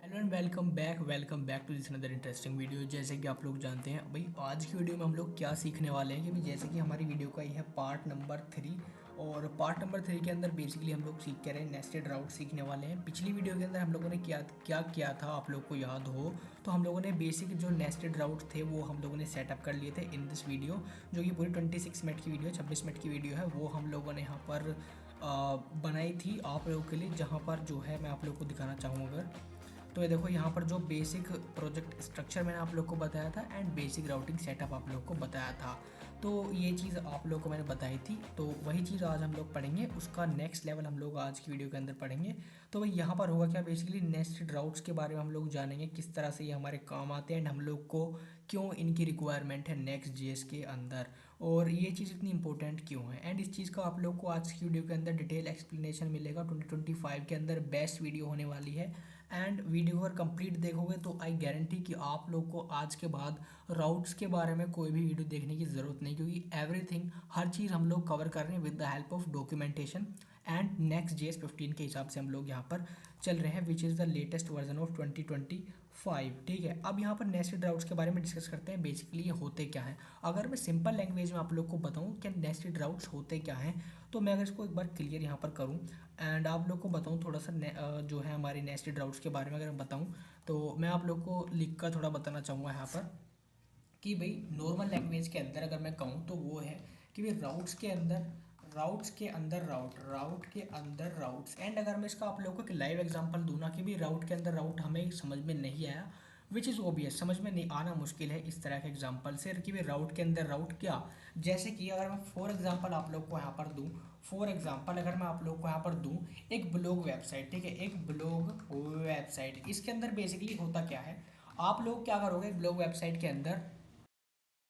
Hello and welcome back to this another interesting video. जैसे कि आप लोग जानते हैं भाई, आज की वीडियो में हम लोग क्या सीखने वाले हैं कि भाई जैसे कि हमारी वीडियो का ये है पार्ट नंबर 3। और पार्ट नंबर 3 के अंदर बेसिकली हम लोग सीख के रहे हैं नेस्टेड राउट सीखने वाले हैं। पिछली वीडियो के अंदर हम लोगों ने क्या क्या किया था, आप लोग को याद हो तो हम लोगों ने बेसिक जो नेस्टेड राउट थे वो हम लोगों ने सेटअप कर लिए थे इन दिस वीडियो, जो कि पूरी 26 मिनट की वीडियो 26 मिनट की वीडियो है, वो हम लोगों ने यहाँ पर बनाई थी आप लोगों के लिए। जहाँ पर जो है मैं आप लोग को दिखाना चाहूँगा अगर तो ये देखो, यहाँ पर जो बेसिक प्रोजेक्ट स्ट्रक्चर मैंने आप लोग को बताया था एंड बेसिक राउटिंग सेटअप आप लोग को बताया था, तो ये चीज़ आप लोग को मैंने बताई थी। तो वही चीज़ आज हम लोग पढ़ेंगे, उसका नेक्स्ट लेवल हम लोग आज की वीडियो के अंदर पढ़ेंगे। तो भाई यहाँ पर होगा क्या, बेसिकली नेस्टेड राउट्स के बारे में हम लोग जानेंगे, किस तरह से ये हमारे काम आते हैं एंड हम लोग को क्यों इनकी रिक्वायरमेंट है नेक्स्ट जेएस के अंदर, और ये चीज़ इतनी इंपॉर्टेंट क्यों है। एंड इस चीज़ का आप लोग को आज की वीडियो के अंदर डिटेल एक्सप्लेनेशन मिलेगा। 2025 के अंदर बेस्ट वीडियो होने वाली है एंड वीडियो अगर कंप्लीट देखोगे तो आई गारंटी कि आप लोग को आज के बाद राउट्स के बारे में कोई भी वीडियो देखने की ज़रूरत नहीं, क्योंकि एवरीथिंग हर चीज़ हम लोग कवर कर रहे हैं with the help of documentation and next JS 15 के हिसाब से हम लोग यहाँ पर चल रहे हैं, which is the latest version of 2025। ठीक है, अब यहाँ पर नेस्टेड राउट्स के बारे में डिस्कस करते हैं। बेसिकली ये होते क्या हैं, अगर मैं सिंपल लैंग्वेज में आप लोग को बताऊँ कि नेस्टेड राउट्स होते क्या हैं, तो मैं अगर इसको एक बार क्लियर यहाँ पर करूँ एंड आप लोग को बताऊँ थोड़ा सा जो है हमारे नेस्टेड राउट्स के बारे में अगर मैं बताऊँ, तो मैं आप लोग को लिख कर थोड़ा बताना चाहूँगा यहाँ पर कि भाई नॉर्मल लैंग्वेज के अंदर अगर मैं कहूँ तो वो है कि भाई राउट्स के अंदर राउट के अंदर राउट्स। एंड अगर मैं इसका आप लोगों को एक लाइव एग्जांपल दूँ ना कि भाई राउट के अंदर राउट हमें समझ में नहीं आया, विच इज़ ओबियस, समझ में नहीं आना मुश्किल है इस तरह के एग्जांपल से कि भाई राउट के अंदर राउट क्या। जैसे कि अगर मैं फॉर एग्जांपल आप लोग को यहाँ पर दूँ, फॉर एग्जांपल अगर मैं आप लोग को यहाँ पर दूँ एक ब्लॉग वेबसाइट, ठीक है, एक ब्लॉग वेबसाइट, इसके अंदर बेसिकली होता क्या है, आप लोग क्या करोगे ब्लॉग वेबसाइट के अंदर।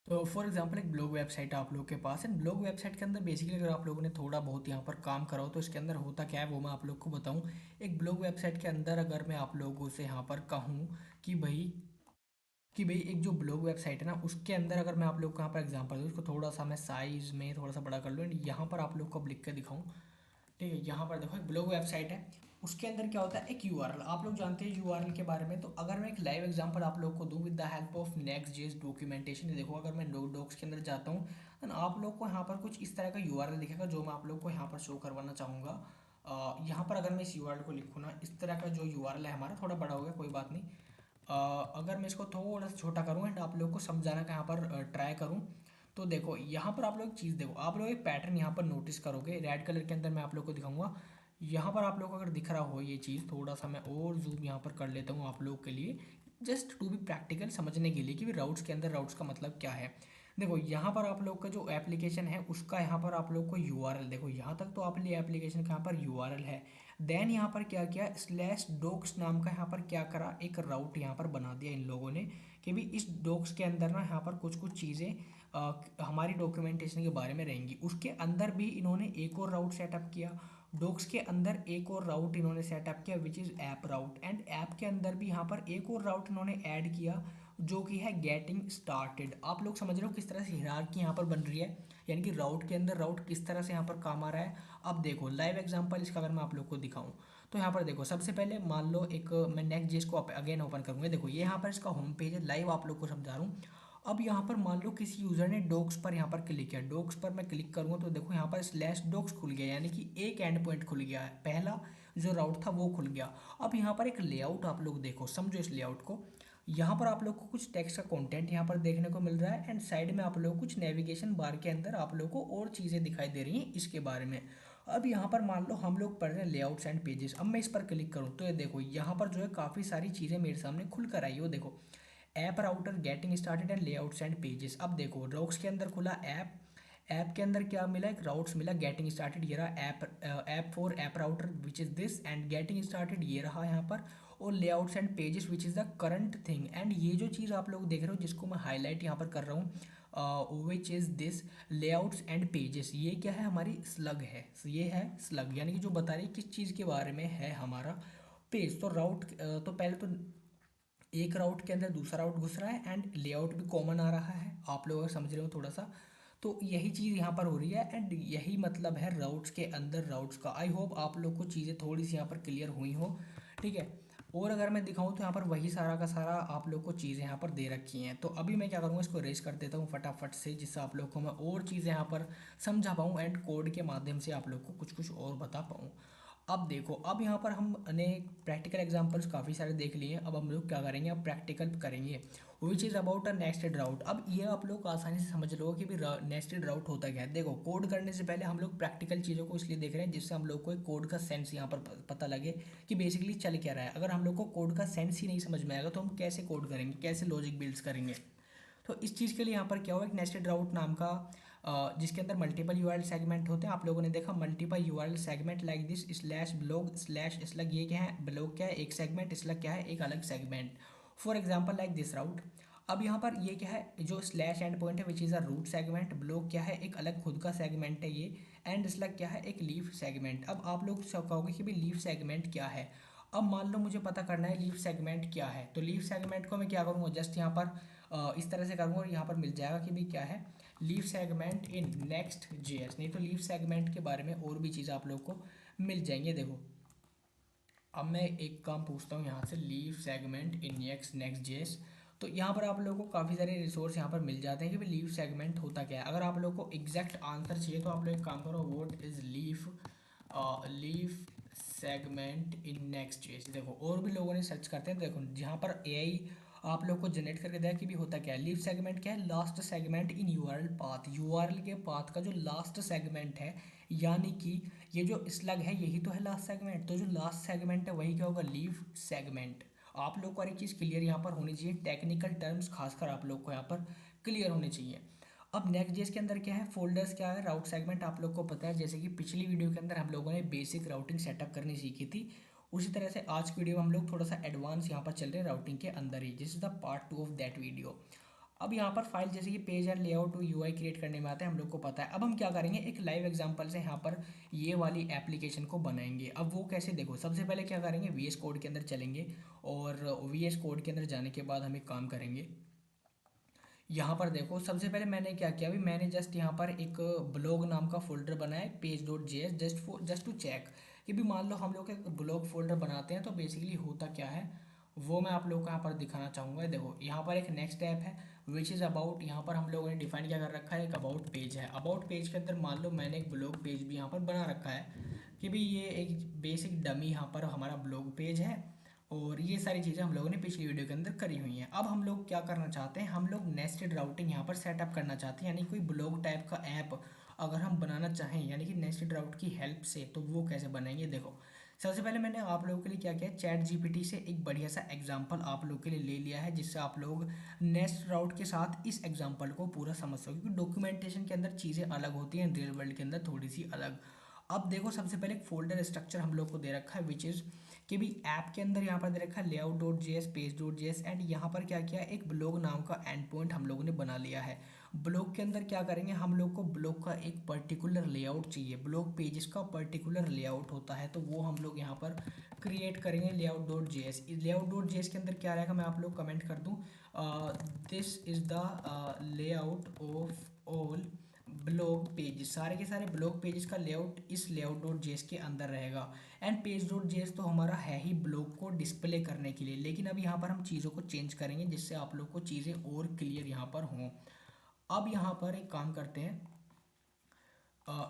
तो फॉर एग्जांपल एक ब्लॉग वेबसाइट है आप लोग के पास, एंड ब्लॉग वेबसाइट के अंदर बेसिकली अगर आप लोगों ने थोड़ा बहुत यहाँ पर काम करा हो तो इसके अंदर होता क्या है वो मैं आप लोग को बताऊँ। एक ब्लॉग वेबसाइट के अंदर अगर मैं आप लोगों से यहाँ पर कहूँ कि भाई एक जो ब्लॉग वेबसाइट है ना, उसके अंदर अगर मैं आप लोग को यहाँ पर एग्जांपल दूँ, उसको थोड़ा सा मैं साइज में थोड़ा सा बड़ा कर लूँ एंड यहाँ पर आप लोग को अब लिख के दिखाऊँ। ठीक है, यहाँ पर देखो एक ब्लॉग वेबसाइट है, उसके अंदर क्या होता है एक यूआरएल, आप लोग जानते हैं यूआरएल के बारे में। तो अगर मैं एक लाइव एग्जांपल आप लोग को दूं with the help of next JS documentation, देखो अगर मैं डॉक्स के अंदर जाता हूँ तो आप लोग को यहाँ पर कुछ इस तरह का यूआरएल दिखेगा जो मैं आप लोग को यहाँ पर शो करवाना चाहूँगा। यहाँ पर अगर मैं इस यूआरएल को लिखूँ ना, इस तरह का जो यूआरएल है हमारा, थोड़ा बड़ा हो गया कोई बात नहीं। अगर मैं इसको थोड़ा सा छोटा करूँ एंड आप लोग को समझाना का यहाँ पर ट्राई करूँ, तो देखो यहाँ पर आप लोग एक चीज़ देखो, आप लोग एक पैटर्न यहाँ पर नोटिस करोगे रेड कलर के अंदर, मैं आप लोग को दिखाऊंगा। यहाँ पर आप लोग को अगर दिख रहा हो ये चीज़, थोड़ा सा मैं और जूम यहाँ पर कर लेता हूँ आप लोगों के लिए, जस्ट टू बी प्रैक्टिकल समझने के लिए कि राउट्स के अंदर राउट्स का मतलब क्या है। देखो यहाँ पर आप लोग का जो एप्लीकेशन है उसका यहाँ पर आप लोग को यूआरएल, देखो यहाँ तक तो आप लिए एप्लीकेशन का यहाँ पर यूआरएल है। देन यहाँ पर क्या किया, स्लैश डॉक्स नाम का यहाँ पर क्या करा, एक राउट यहाँ पर बना दिया इन लोगों ने कि भी इस डॉक्स के अंदर ना यहाँ पर कुछ कुछ चीज़ें हमारी डॉक्यूमेंटेशन के बारे में रहेंगी। उसके अंदर भी इन्होंने एक और राउट सेटअप किया, डॉक्स के अंदर एक और राउट इन्होंने सेटअप किया which is app route, and app के अंदर भी यहाँ पर एक और राउट इन्होंने ऐड किया जो कि है गेटिंग स्टार्टेड। आप लोग समझ रहे हो किस तरह से हिरार्की यहाँ पर बन रही है, यानी कि राउट के अंदर राउट किस तरह से यहाँ पर काम आ रहा है। अब देखो लाइव एग्जांपल इसका अगर मैं आप लोग को दिखाऊं, तो यहाँ पर देखो सबसे पहले मान लो एक मैं नेक्स्ट जेस को अगेन ओपन करूंगा, देखो ये यहाँ पर इसका होम पेज है, लाइव आप लोग को समझा रहा हूँ। अब यहाँ पर मान लो किसी यूज़र ने डॉक्स पर यहाँ पर क्लिक किया, डॉक्स पर मैं क्लिक करूँगा तो देखो यहाँ पर स्लैश डॉक्स खुल गया, यानी कि एक एंड पॉइंट खुल गया है, पहला जो राउट था वो खुल गया। अब यहाँ पर एक लेआउट आप लोग देखो, समझो इस लेआउट को, यहाँ पर आप लोग को कुछ टेक्स्ट का कंटेंट यहाँ पर देखने को मिल रहा है एंड साइड में आप लोग को कुछ नेविगेशन बार के अंदर आप लोग को और चीज़ें दिखाई दे रही हैं इसके बारे में। अब यहाँ पर मान लो हम लोग पढ़ रहे हैं लेआउट्स एंड पेजेस, अब मैं इस पर क्लिक करूँ तो ये देखो यहाँ पर जो है काफ़ी सारी चीज़ें मेरे सामने खुल कर आई हो, देखो app router getting started and layouts and pages. अब देखो रॉक्स के अंदर खुला ऐप, ऐप के अंदर क्या मिला, एक राउट्स मिला गेटिंग स्टार्टेड, ये रहा app for app router which is this, and getting started ये रहा यहाँ पर, और layouts and pages which is the current thing. And ये जो चीज़ आप लोग देख रहे हो जिसको मैं हाईलाइट यहाँ पर कर रहा हूँ which is this layouts and pages, ये क्या है हमारी स्लग है, ये है स्लग, यानी कि जो बता रही है किस चीज़ के बारे में है हमारा पेज। तो राउट तो पहले तो एक राउट के अंदर दूसरा राउट घुस रहा है एंड लेआउट भी कॉमन आ रहा है, आप लोग अगर समझ रहे हो थोड़ा सा, तो यही चीज़ यहाँ पर हो रही है एंड यही मतलब है राउट्स के अंदर राउट्स का। आई होप आप लोग को चीज़ें थोड़ी सी यहाँ पर क्लियर हुई हो, ठीक है। और अगर मैं दिखाऊं तो यहाँ पर वही सारा का सारा आप लोग को चीज़ें यहाँ पर दे रखी हैं। तो अभी मैं क्या करूँगा, इसको रेस कर देता हूँ फटाफट से, जिससे आप लोग को मैं और चीज़ें यहाँ पर समझा पाऊँ एंड कोड के माध्यम से आप लोग को कुछ कुछ और बता पाऊँ। अब देखो, अब यहाँ पर हमने प्रैक्टिकल एग्जांपल्स काफ़ी सारे देख लिए हैं। अब हम लोग क्या करेंगे, अब प्रैक्टिकल करेंगे which is about a nested route. अब ये आप लोग आसानी से समझ लो कि भी नेस्टेड राउट होता क्या है। देखो, कोड करने से पहले हम लोग प्रैक्टिकल चीज़ों को इसलिए देख रहे हैं जिससे हम लोग को एक कोड का सेंस यहाँ पर पता लगे कि बेसिकली चल क्या रहा है। अगर हम लोग को कोड का सेंस ही नहीं समझ में आएगा तो हम कैसे कोड करेंगे, कैसे लॉजिक बिल्ड्स करेंगे। तो इस चीज़ के लिए यहाँ पर क्या हुआ, एक नेस्टेड राउट नाम का जिसके अंदर मल्टीपल यूआरएल सेगमेंट होते हैं। आप लोगों ने देखा multiple URL segment like this slash blog slash slug, ये क्या है, ब्लॉग क्या है एक सेगमेंट, स्लग क्या है एक अलग segment. For example like this route. अब यहाँ पर ये क्या है, जो स्लैश एंड पॉइंट है which is a route segment, blog क्या है एक अलग खुद का सेगमेंट है ये, एंड स्लग क्या है एक लीफ सेगमेंट। अब आप लोग कहोगे कि भाई लीफ सेगमेंट क्या है। अब मान लो मुझे पता करना है लीफ सेगमेंट क्या है, तो लीफ सेगमेंट को मैं क्या करूँगा, जस्ट यहाँ पर इस तरह से करूँगा और यहाँ पर मिल जाएगा कि भाई क्या है leaf segment in next JS. नहीं तो लीफ सेगमेंट के बारे में और भी चीज़ आप लोग को मिल जाएंगे। देखो, अब मैं एक काम पूछता हूँ यहाँ से, leaf segment in next JS. तो यहाँ पर आप लोगों को काफ़ी सारे रिसोर्स यहाँ पर मिल जाते हैं कि भाई लीफ सेगमेंट होता क्या है। अगर आप लोग को एग्जैक्ट आंसर चाहिए तो आप लोग एक काम करो, what is leaf segment in next JS. देखो, और भी लोगों ने सर्च करते हैं। देखो, जहाँ पर एआई आप लोग को जनरेट करके दिया कि भी होता क्या है। लीफ सेगमेंट क्या है, last segment in URL path, URL के पाथ का जो लास्ट सेगमेंट है, यानी कि ये जो स्लग है यही तो है लास्ट सेगमेंट। तो जो लास्ट सेगमेंट है वही क्या होगा, लीफ सेगमेंट। आप लोग को हर एक चीज़ क्लियर यहाँ पर होनी चाहिए, टेक्निकल टर्म्स खासकर आप लोग को यहाँ पर क्लियर होने चाहिए। अब नेक्स्ट जेस के अंदर क्या है, फोल्डर्स क्या है, राउट सेगमेंट आप लोग को पता है। जैसे कि पिछली वीडियो के अंदर हम लोगों ने बेसिक राउटिंग सेटअप करनी सीखी थी, उसी तरह से आज की वीडियो में हम लोग थोड़ा सा एडवांस यहाँ पर चल रहे हैं राउटिंग के अंदर ही। This is the part 2 of that video. अब यहाँ पर फाइल जैसे कि page and layout UI create करने में आता है, हम लोग को पता है। अब हम क्या करेंगे, एक लाइव एग्जांपल से यहाँ पर ये वाली एप्लीकेशन को बनाएंगे। अब वो कैसे, देखो सबसे पहले क्या करेंगे, वीएस कोड के अंदर चलेंगे और वीएस कोड के अंदर जाने के बाद हम एक काम करेंगे। यहाँ पर देखो, सबसे पहले मैंने क्या किया, अभी मैंने जस्ट यहाँ पर एक ब्लॉग नाम का फोल्डर बनाया page dot J S, just to check कि भी मान लो हम लोग एक ब्लॉग फोल्डर बनाते हैं तो बेसिकली होता क्या है वो मैं आप लोग को यहाँ पर दिखाना चाहूँगा। देखो, यहाँ पर एक नेक्स्ट ऐप है विच इज़ अबाउट, यहाँ पर हम लोगों ने डिफाइन क्या कर रखा है, एक अबाउट पेज है। अबाउट पेज के अंदर मान लो मैंने एक ब्लॉग पेज भी यहाँ पर बना रखा है कि भी ये एक बेसिक डमी यहाँ पर हमारा ब्लॉग पेज है। और ये सारी चीज़ें हम लोगों ने पिछली वीडियो के अंदर करी हुई हैं। अब हम लोग क्या करना चाहते हैं, हम लोग नेस्टेड राउटिंग यहाँ पर सेटअप करना चाहते हैं, यानी कोई ब्लॉग टाइप का ऐप अगर हम बनाना चाहें यानी कि नेस्टेड राउट की हेल्प से, तो वो कैसे बनाएंगे। देखो, सबसे पहले मैंने आप लोगों के लिए क्या किया, चैट जीपीटी से एक बढ़िया सा एग्जांपल आप लोग के लिए ले लिया है, जिससे आप लोग नेस्ट राउट के साथ इस एग्जांपल को पूरा समझ सको, क्योंकि डॉक्यूमेंटेशन के अंदर चीज़ें अलग होती हैं, रियल वर्ल्ड के अंदर थोड़ी सी अलग। अब देखो, सबसे पहले एक फोल्डर स्ट्रक्चर हम लोग को दे रखा है विच इज़ कि भी ऐप के अंदर यहाँ पर दे रखा है layout dot JS, page dot JS, and यहाँ पर क्या किया, एक ब्लॉग नाम का एंड पॉइंट हम लोगों ने बना लिया है। ब्लॉग के अंदर क्या करेंगे, हम लोग को ब्लॉग का एक पर्टिकुलर लेआउट चाहिए, ब्लॉग पेजेस का पर्टिकुलर लेआउट होता है, तो वो हम लोग यहाँ पर क्रिएट करेंगे layout dot JS. Layout dot JS के अंदर क्या रहेगा, मैं आप लोग कमेंट कर दूँ, this is the layout of all blog page, सारे के सारे ब्लॉग पेजेस का लेआउट इस लेआउट डॉट जेएस के अंदर रहेगा। एंड पेज डॉट जेएस तो हमारा है ही ब्लॉग को डिस्प्ले करने के लिए, लेकिन अब यहाँ पर हम चीज़ों को चेंज करेंगे जिससे आप लोग को चीज़ें और क्लियर यहाँ पर हों। अब यहाँ पर एक काम करते हैं,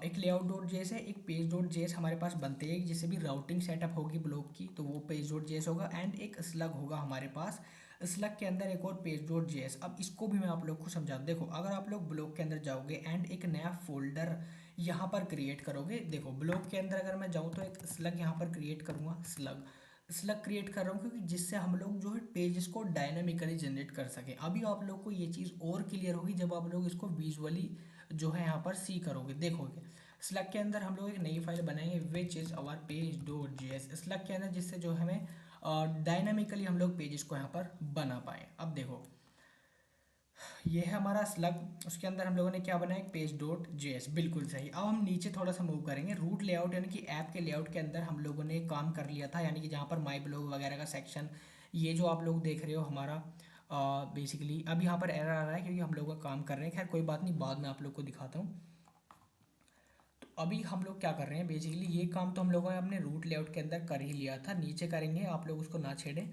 एक लेआउट डॉट जेएस है, एक पेज डॉट जेएस हमारे पास बनते हैं, जैसे भी राउटिंग सेटअप होगी ब्लॉग की तो वो पेज डॉट जेएस होगा, एंड एक स्लग होगा हमारे पास, स्लग के अंदर एक और पेज डॉट जेएस। अब इसको भी मैं आप लोग को समझा दूं। देखो, अगर आप लोग ब्लॉग के अंदर जाओगे एंड एक नया फोल्डर यहाँ पर क्रिएट करोगे, देखो ब्लॉग के अंदर अगर मैं जाऊँ तो एक स्लग यहाँ पर क्रिएट करूँगा, स्लग स्लग क्रिएट कर रहा हूँ क्योंकि जिससे हम लोग जो है पेजेस को डायनामिकली जनरेट कर सकें। अभी आप लोग को ये चीज़ और क्लियर होगी जब आप लोग इसको विजुअली जो है यहाँ पर सी करोगे, देखोगे। स्लग के अंदर हम लोग एक नई फाइल बनाएंगे which is our page dot JS, slug के अंदर, जिससे जो हमें डायनामिकली हम लोग पेजेस को यहाँ पर बना पाएँ। अब देखो, ये है हमारा स्लग, उसके अंदर हम लोगों ने क्या बनाया, पेज डॉट जेएस, बिल्कुल सही। अब हम नीचे थोड़ा सा मूव करेंगे, रूट लेआउट यानी कि ऐप के लेआउट के अंदर हम लोगों ने काम कर लिया था, यानी कि जहाँ पर माई ब्लॉग वगैरह का सेक्शन, ये जो आप लोग देख रहे हो हमारा बेसिकली अब यहाँ पर एरर आ रहा है क्योंकि हम लोग का काम कर रहे हैं, खैर कोई बात नहीं, बाद में आप लोग को दिखाता हूँ। अभी हम लोग क्या कर रहे हैं, बेसिकली ये काम तो हम लोगों ने अपने रूट लेआउट के अंदर कर ही लिया था, नीचे करेंगे, आप लोग उसको ना छेड़ें।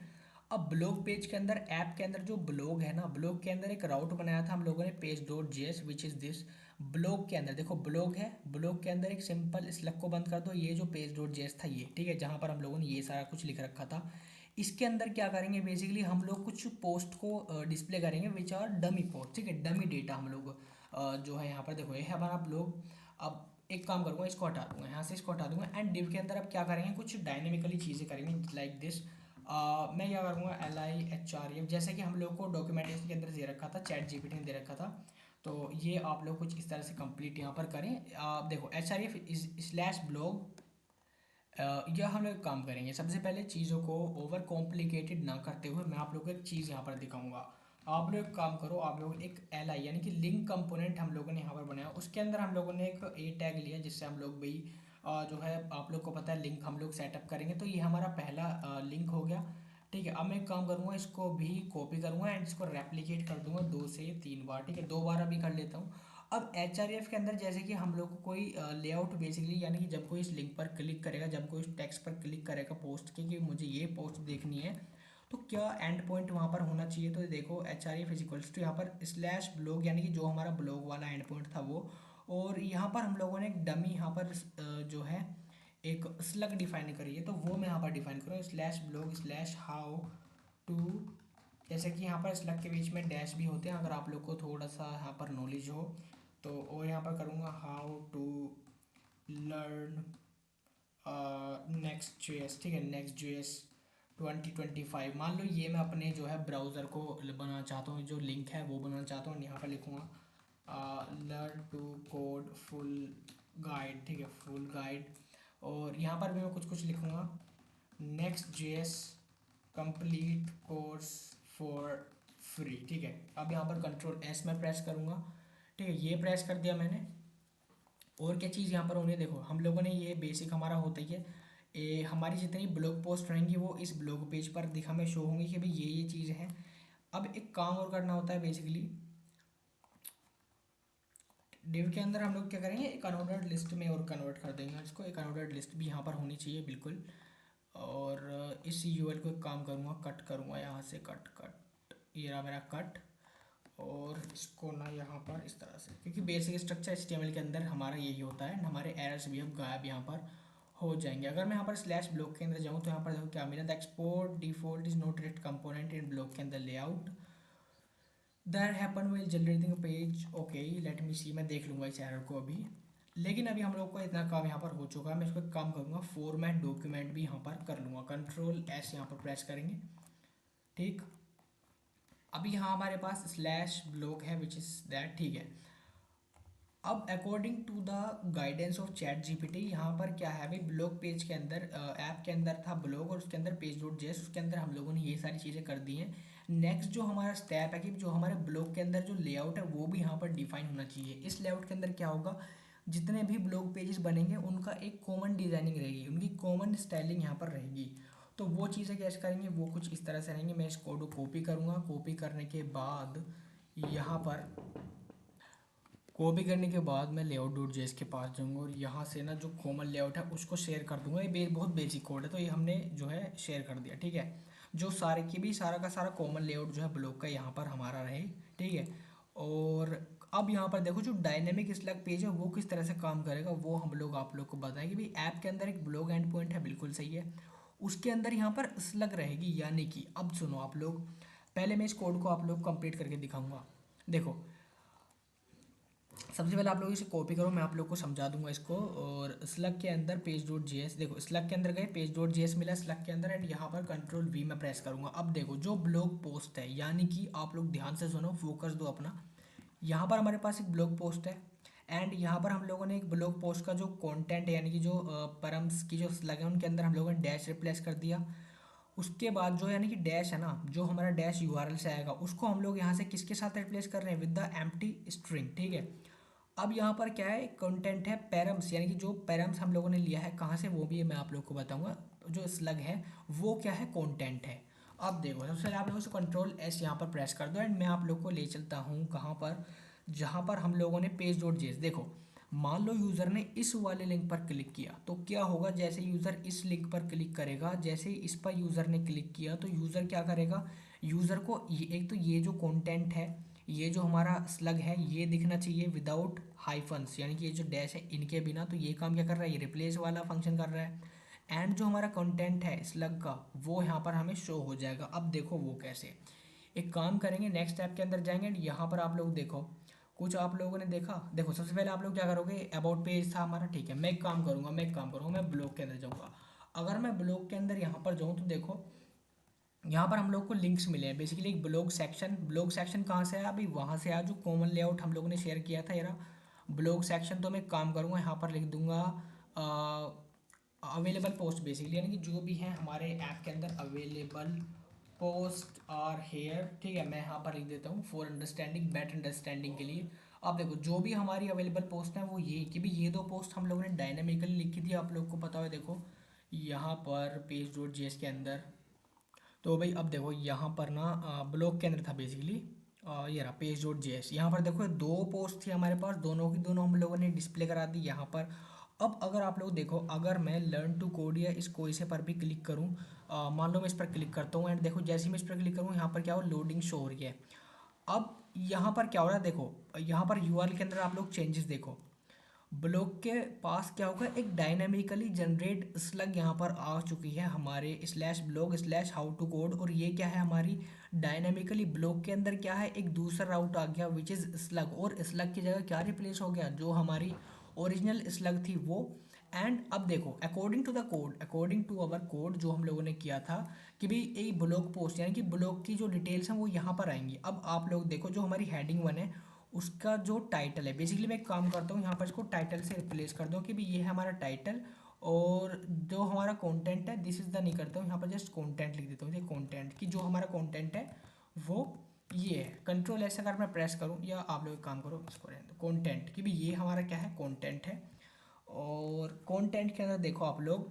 अब ब्लॉग पेज के अंदर, ऐप के अंदर जो ब्लॉग है ना, ब्लॉग के अंदर एक राउट बनाया था हम लोगों ने page dot JS which is this. Blog के अंदर देखो ब्लॉग है, ब्लॉग के अंदर एक सिंपल स्लग को बंद कर दो, ये जो पेज डॉट जेएस था ये, ठीक है, जहाँ पर हम लोगों ने ये सारा कुछ लिख रखा था। इसके अंदर क्या करेंगे, बेसिकली हम लोग कुछ पोस्ट को डिस्प्ले करेंगे विच आर डमी पोस्ट, ठीक है, डमी डेटा हम लोग जो है यहाँ पर देखो ये है हमारा ब्लॉग। अब एक काम करूँगा, इसको हटा दूंगा, यहाँ से इसको हटा दूंगा, एंड डिव के अंदर अब क्या करेंगे, कुछ डायनेमिकली चीज़ें करेंगे लाइक दिस। मैं क्या करूँगा, LIHREF, जैसे कि हम लोग को डॉक्यूमेंटेशन के अंदर दे रखा था, चैट जीपीटी ने दे रखा था, तो ये आप लोग कुछ इस तरह से कंप्लीट यहाँ पर करें। आप देखो HREF इज स्लैश ब्लॉग। यह हम लोग काम करेंगे, सबसे पहले चीज़ों को ओवर कॉम्प्लिकेटेड ना करते हुए मैं आप लोग को एक चीज़ यहाँ पर दिखाऊंगा। आप लोग एक काम करो, आप लोग एक LI यानी कि लिंक कंपोनेंट हम लोगों ने यहाँ पर बनाया, उसके अंदर हम लोगों ने एक ए टैग लिया जिससे हम लोग भाई जो है आप लोग को पता है लिंक हम लोग सेटअप करेंगे, तो ये हमारा पहला लिंक हो गया। ठीक है, अब मैं एक काम करूँगा, इसको भी कॉपी करूँगा एंड इसको रेप्लिकेट कर दूंगा 2 से 3 बार, ठीक है, 2 बार अभी कर लेता हूँ। अब HRF के अंदर जैसे कि हम लोग को कोई लेआउट बेसिकली, यानी कि जब कोई इस लिंक पर क्लिक करेगा, जब कोई इस टेक्स्ट पर क्लिक करेगा पोस्ट के कि मुझे ये पोस्ट देखनी है, तो क्या एंड पॉइंट वहाँ पर होना चाहिए, तो देखो HRF इज इक्वल्स टू यहाँ पर स्लैश ब्लॉग, यानी कि जो हमारा ब्लॉग वाला एंड पॉइंट था वो। और यहाँ पर हम लोगों ने एक डमी यहाँ पर जो है एक स्लग डिफाइन करी है, तो वो मैं यहाँ पर डिफाइन करूँ, slash blog slash how to, जैसे कि यहाँ पर स्लग के बीच में डैश भी होते हैं, अगर आप लोग को थोड़ा सा यहाँ पर नॉलेज हो तो। और यहाँ पर करूँगा how to learn Next JS, ठीक है, नेक्स्ट जेएस 2025, मान लो ये मैं अपने जो है ब्राउज़र को बनाना चाहता हूँ, जो लिंक है वो बनाना चाहता हूँ, यहाँ पर लिखूँगा learn to code full guide, ठीक है, फुल गाइड। और यहाँ पर भी मैं कुछ कुछ लिखूँगा, next JS complete course for free, ठीक है। अब यहाँ पर Ctrl+S मैं प्रेस करूँगा, ठीक है, ये प्रेस कर दिया मैंने। और क्या चीज़ यहाँ पर होनी है, देखो हम लोगों ने ये बेसिक हमारा होता ही है, हमारी जितनी ब्लॉग पोस्ट रहेंगी वो इस ब्लॉग पेज पर दिखा में शो होंगी कि भाई ये चीज़ें हैं। अब एक काम और करना होता है बेसिकली, डिव के अंदर हम लोग क्या करेंगे, एक अनऑर्डर्ड लिस्ट में और कन्वर्ट कर देंगे इसको, एक अनऑर्डर्ड लिस्ट भी यहाँ पर होनी चाहिए बिल्कुल। और इस यूएल को एक काम करूँगा, कट करूँगा यहाँ से, कट कट, ये रहा मेरा कट। और इसको ना यहाँ पर इस तरह से, क्योंकि बेसिक स्ट्रक्चर HTML के अंदर हमारा यही होता है, हमारे एरर्स भी अब गायब यहाँ पर हो जाएंगे। अगर मैं यहाँ पर स्लैश ब्लॉक के अंदर जाऊँ तो यहाँ पर देखो क्या मिला, the export default is not rate component in block के अंदर layout that happen while generating page, okay let me see, मैं देख लूँगा इस एरर को अभी। लेकिन अभी हम लोग को इतना काम यहाँ पर हो चुका है, मैं इसको एक काम करूँगा, फॉर्मेट डॉक्यूमेंट भी यहाँ पर कर लूँगा, Ctrl+S यहाँ पर प्रेस करेंगे, ठीक। अभी यहाँ हमारे पास स्लैश ब्लॉक है विच इज़ दैट, ठीक है। अब according to the guidance of chat GPT, यहाँ पर क्या है भाई, ब्लॉग पेज के अंदर ऐप के अंदर था ब्लॉग और उसके अंदर पेज डॉट जेएस, उसके अंदर हम लोगों ने ये सारी चीज़ें कर दी हैं। नेक्स्ट जो हमारा स्टेप है कि जो हमारे ब्लॉग के अंदर जो लेआउट है वो भी यहाँ पर डिफाइन होना चाहिए। इस लेआउट के अंदर क्या होगा, जितने भी ब्लॉग पेजेस बनेंगे उनका एक कॉमन डिजाइनिंग रहेगी, उनकी कॉमन स्टाइलिंग यहाँ पर रहेगी। तो वो चीज़ें कैसे करेंगे, वो कुछ इस तरह से रहेंगे, मैं इस कोड को कॉपी करूँगा, कॉपी करने के बाद यहाँ पर, कॉपी करने के बाद मैं लेआउट डॉट जेएस के पास जाऊंगा और यहाँ से ना जो कॉमन लेआउट है उसको शेयर कर दूंगा। ये बहुत बेसिक कोड है, तो ये हमने जो है शेयर कर दिया, ठीक है। जो सारे की भी सारा का सारा कॉमन लेआउट जो है ब्लॉग का यहाँ पर हमारा रहे, ठीक है। और अब यहाँ पर देखो जो डायनेमिक स्लग पेज है वो किस तरह से काम करेगा, वो हम लोग आप लोग को बताएं कि भाई ऐप के अंदर एक ब्लॉग एंड पॉइंट है, बिल्कुल सही है, उसके अंदर यहाँ पर स्लग रहेगी, यानी कि अब सुनो आप लोग, पहले मैं इस कोड को आप लोग कंप्लीट करके दिखाऊंगा। देखो सबसे पहले आप लोग इसे कॉपी करो, मैं आप लोग को समझा दूंगा इसको। और स्लग के अंदर पेज डॉट जेएस, देखो स्लग के अंदर गए, पेज डॉट जेएस मिला स्लग के अंदर, एंड यहाँ पर Ctrl+V में प्रेस करूंगा। अब देखो जो ब्लॉग पोस्ट है, यानी कि आप लोग ध्यान से सुनो, फोकस दो अपना, यहाँ पर हमारे पास एक ब्लॉग पोस्ट है एंड यहाँ पर हम लोगों ने एक ब्लॉग पोस्ट का जो कंटेंट है, यानी कि जो परम्स की जो स्लग है उनके अंदर हम लोगों ने डैश रिप्लेस कर दिया। उसके बाद जो यानी कि डैश है ना, जो हमारा डैश यूआरएल से आएगा उसको हम लोग यहाँ से किसके साथ रिप्लेस कर रहे हैं, विद द एम्प्टी स्ट्रिंग, ठीक है। अब यहाँ पर क्या है, कंटेंट है पैरम्स, यानी कि जो पैरम्स हम लोगों ने लिया है कहाँ से वो भी मैं आप लोग को बताऊंगा। जो स्लग है वो क्या है, कंटेंट है। अब देखो सबसे पहले आप लोगों से Ctrl+S यहाँ पर प्रेस कर दो एंड मैं आप लोग को ले चलता हूँ कहाँ पर, जहाँ पर हम लोगों ने पेज डॉट जेएस, देखो मान लो यूज़र ने इस वाले लिंक पर क्लिक किया तो क्या होगा, जैसे यूज़र इस लिंक पर क्लिक करेगा, जैसे ही इस पर यूज़र ने क्लिक किया तो यूज़र क्या करेगा, यूज़र को एक तो ये जो कंटेंट है, ये जो हमारा स्लग है ये दिखना चाहिए विदाउट हाइफन्स, यानी कि ये जो डैश है इनके बिना। तो ये काम क्या कर रहा है, ये रिप्लेस वाला फंक्शन कर रहा है। एंड जो हमारा कंटेंट है स्लग का वो यहाँ पर हमें शो हो जाएगा। अब देखो वो कैसे, एक काम करेंगे, नेक्स्ट स्टेप के अंदर जाएंगे। यहाँ पर आप लोग देखो, कुछ आप लोगों ने देखा, देखो सबसे पहले आप लोग क्या करोगे, अबाउट पेज था हमारा, ठीक है। मैं ब्लॉग के अंदर जाऊँगा। अगर मैं ब्लॉग के अंदर यहाँ पर जाऊँ तो देखो यहाँ पर हम लोग को लिंक्स मिले हैं। बेसिकली एक ब्लॉग सेक्शन कहाँ से आया, अभी वहाँ से आया जो कॉमन लेआउट हम लोगों ने शेयर किया था यार ब्लॉग सेक्शन। तो मैं एक काम करूँगा, यहाँ पर लिख दूंगा अवेलेबल पोस्ट, बेसिकली यानी कि जो भी है हमारे ऐप के अंदर अवेलेबल पोस्ट आर हेयर, ठीक है। मैं यहाँ पर लिख देता हूँ फॉर अंडरस्टैंडिंग, बेटर अंडरस्टैंडिंग के लिए। अब देखो जो भी हमारी अवेलेबल पोस्ट है वो ये कि भी ये दो पोस्ट हम लोगों ने डायनामिकली लिखी थी, आप लोग को पता है। देखो यहाँ पर पेज डॉट जेएस के अंदर, तो भाई अब देखो यहाँ पर ना ब्लॉग के अंदर था बेसिकली, ये रहा पेज डॉट जेएस। यहाँ पर देखो दो पोस्ट थी हमारे पास, दोनों की दोनों हम लोगों ने डिस्प्ले करा दी यहाँ पर। अब अगर आप लोग देखो, अगर मैं लर्न टू कोड या इस कोई से पर भी क्लिक करूँ, मान लो मैं इस पर क्लिक करता हूँ एंड देखो जैसे ही मैं इस पर क्लिक करूँ यहाँ पर क्या हो, लोडिंग शो हो रही है। अब यहाँ पर क्या हो रहा है, देखो यहाँ पर यूआरएल के अंदर आप लोग चेंजेस देखो, ब्लॉक के पास क्या होगा, एक डायनामिकली जनरेट स्लग यहाँ पर आ चुकी है हमारे slash blog slash how to code. और ये क्या है हमारी डायनामिकली ब्लॉक के अंदर क्या है, एक दूसरा राउट आ गया विच इज़ स्लग, और स्लग की जगह क्या रिप्लेस हो गया, जो हमारी ओरिजिनल स्लग थी वो। एंड अब देखो according to the code, according to our code जो हम लोगों ने किया था कि भाई एक ब्लॉग पोस्ट यानी कि ब्लॉग की जो डिटेल्स हैं वो यहाँ पर आएंगी। अब आप लोग देखो जो हमारी हेडिंग वन है उसका जो टाइटल है, बेसिकली मैं एक काम करता हूँ यहाँ पर इसको टाइटल से रिप्लेस कर दो कि भाई ये है हमारा टाइटल। और जो हमारा कंटेंट है दिस इज द नहीं करता हूँ, यहाँ पर जस्ट कंटेंट लिख देता हूँ। ये कंटेंट की जो हमारा कंटेंट है वो ये है। कंट्रोल ऐसा अगर मैं प्रेस करूँ, या आप लोग एक काम करो इसको रहने दो, कंटेंट कि भाई ये हमारा क्या है, कंटेंट है। और कंटेंट के अंदर देखो आप लोग,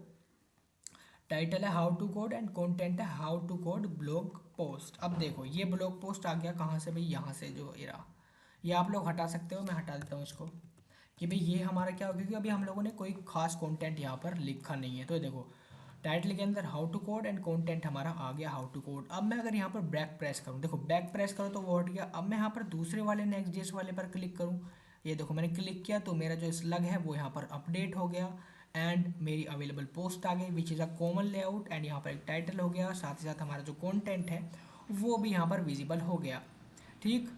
टाइटल है how to code and content है how to code blog post. अब देखो ये ब्लॉग पोस्ट आ गया कहाँ से भाई, यहाँ से जो एरा, ये आप लोग हटा सकते हो, मैं हटा देता हूँ इसको कि भाई ये हमारा क्या हो, क्योंकि अभी हम लोगों ने कोई खास कंटेंट यहाँ पर लिखा नहीं है। तो ये देखो टाइटल के अंदर how to code and content हमारा आ गया हाउ टू कोड। अब मैं अगर यहाँ पर बैक प्रेस करूँ, देखो बैक प्रेस करो तो वो हट गया। अब मैं यहाँ पर दूसरे वाले नेक्स्ट जेस वाले पर क्लिक करूँ, ये देखो मैंने क्लिक किया तो मेरा जो स्लग है वो यहाँ पर अपडेट हो गया एंड मेरी अवेलेबल पोस्ट आ गई विच is a common layout. And यहाँ पर एक टाइटल हो गया, साथ ही साथ हमारा जो कंटेंट है वो भी यहाँ पर विजिबल हो गया। ठीक,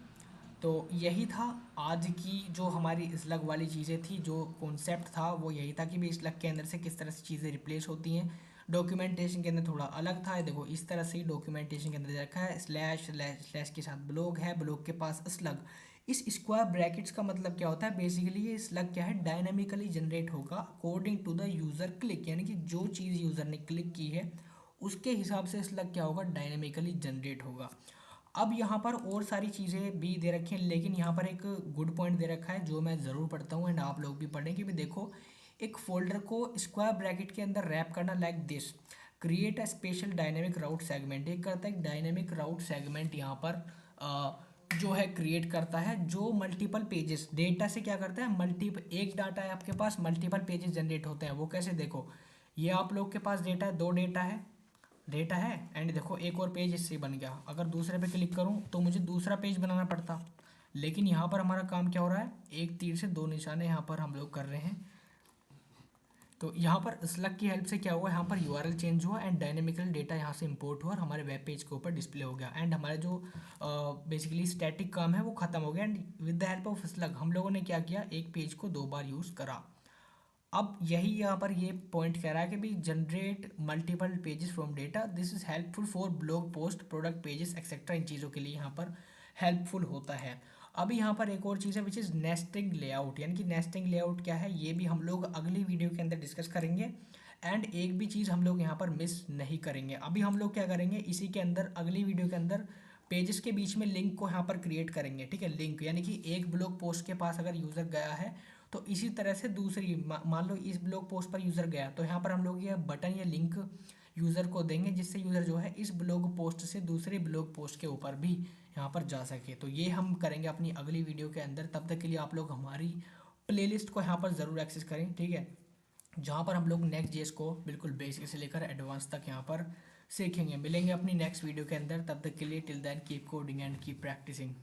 तो यही था आज की जो हमारी स्लग वाली चीज़ें थी, जो कॉन्सेप्ट था वो यही था कि भी स्लग के अंदर से किस तरह से चीज़ें रिप्लेस होती हैं। डॉक्यूमेंटेशन के अंदर थोड़ा अलग था, देखो इस तरह से ही डॉक्यूमेंटेशन के अंदर रखा है, स्लैश स्लैश स्लैश के साथ ब्लॉग है, ब्लॉग के पास स्लग। इस स्क्वायर ब्रैकेट्स का मतलब क्या होता है, बेसिकली ये स्लग क्या है, डायनामिकली जनरेट होगा according to the user click, यानी कि जो चीज़ यूज़र ने क्लिक की है उसके हिसाब से स्लग क्या होगा, डायनामिकली जनरेट होगा। अब यहाँ पर और सारी चीज़ें भी दे रखी हैं, लेकिन यहाँ पर एक गुड पॉइंट दे रखा है जो मैं ज़रूर पढ़ता हूँ एंड आप लोग भी पढ़ें कि भी देखो एक फोल्डर को स्क्वायर ब्रैकेट के अंदर रैप करना like this, create a special dynamic route segment. एक करता है डायनेमिक राउट सेगमेंट यहाँ पर जो है क्रिएट करता है, जो मल्टीपल पेजेस डेटा से क्या करता है, मल्टीपल एक डाटा है आपके पास, मल्टीपल पेजेस जनरेट होते हैं। वो कैसे, देखो ये आप लोग के पास डेटा है, दो डेटा है एंड देखो एक और पेज इससे बन गया। अगर दूसरे पे क्लिक करूं तो मुझे दूसरा पेज बनाना पड़ता, लेकिन यहाँ पर हमारा काम क्या हो रहा है, एक तीर से दो निशाने यहाँ पर हम लोग कर रहे हैं। तो यहाँ पर स्लग की हेल्प से क्या हुआ, यहाँ पर यूआरएल चेंज हुआ एंड डायनेमिकल डेटा यहाँ से इंपोर्ट हुआ और हमारे वेब पेज के ऊपर डिस्प्ले हो गया एंड हमारा जो बेसिकली स्टैटिक काम है वो खत्म हो गया। And with the help of slug हम लोगों ने क्या किया, एक पेज को दो बार यूज़ करा। अब यही यहाँ पर ये पॉइंट कह रहा है कि भी generate multiple pages from data, this is helpful for blog post product pages etcetera, इन चीज़ों के लिए यहाँ पर हेल्पफुल होता है। अभी यहाँ पर एक और चीज़ है विच इज़ नेस्टिंग लेआउट, यानी कि नेस्टिंग लेआउट क्या है ये भी हम लोग अगली वीडियो के अंदर डिस्कस करेंगे। एंड एक भी चीज़ हम लोग यहाँ पर मिस नहीं करेंगे। अभी हम लोग क्या करेंगे, इसी के अंदर अगली वीडियो के अंदर पेजेस के बीच में लिंक को यहाँ पर क्रिएट करेंगे। ठीक है, लिंक यानी कि एक ब्लॉग पोस्ट के पास अगर यूज़र गया है तो इसी तरह से दूसरी मान लो इस ब्लॉग पोस्ट पर यूज़र गया तो यहाँ पर हम लोग ये बटन या लिंक यूज़र को देंगे जिससे यूज़र जो है इस ब्लॉग पोस्ट से दूसरे ब्लॉग पोस्ट के ऊपर भी यहाँ पर जा सके। तो ये हम करेंगे अपनी अगली वीडियो के अंदर। तब तक के लिए आप लोग हमारी प्लेलिस्ट को यहाँ पर ज़रूर एक्सेस करें, ठीक है, जहाँ पर हम लोग नेक्स्ट जेएस को बिल्कुल बेसिक से लेकर एडवांस तक यहाँ पर सीखेंगे। मिलेंगे अपनी नेक्स्ट वीडियो के अंदर, तब तक के लिए till then keep coding and keep practising.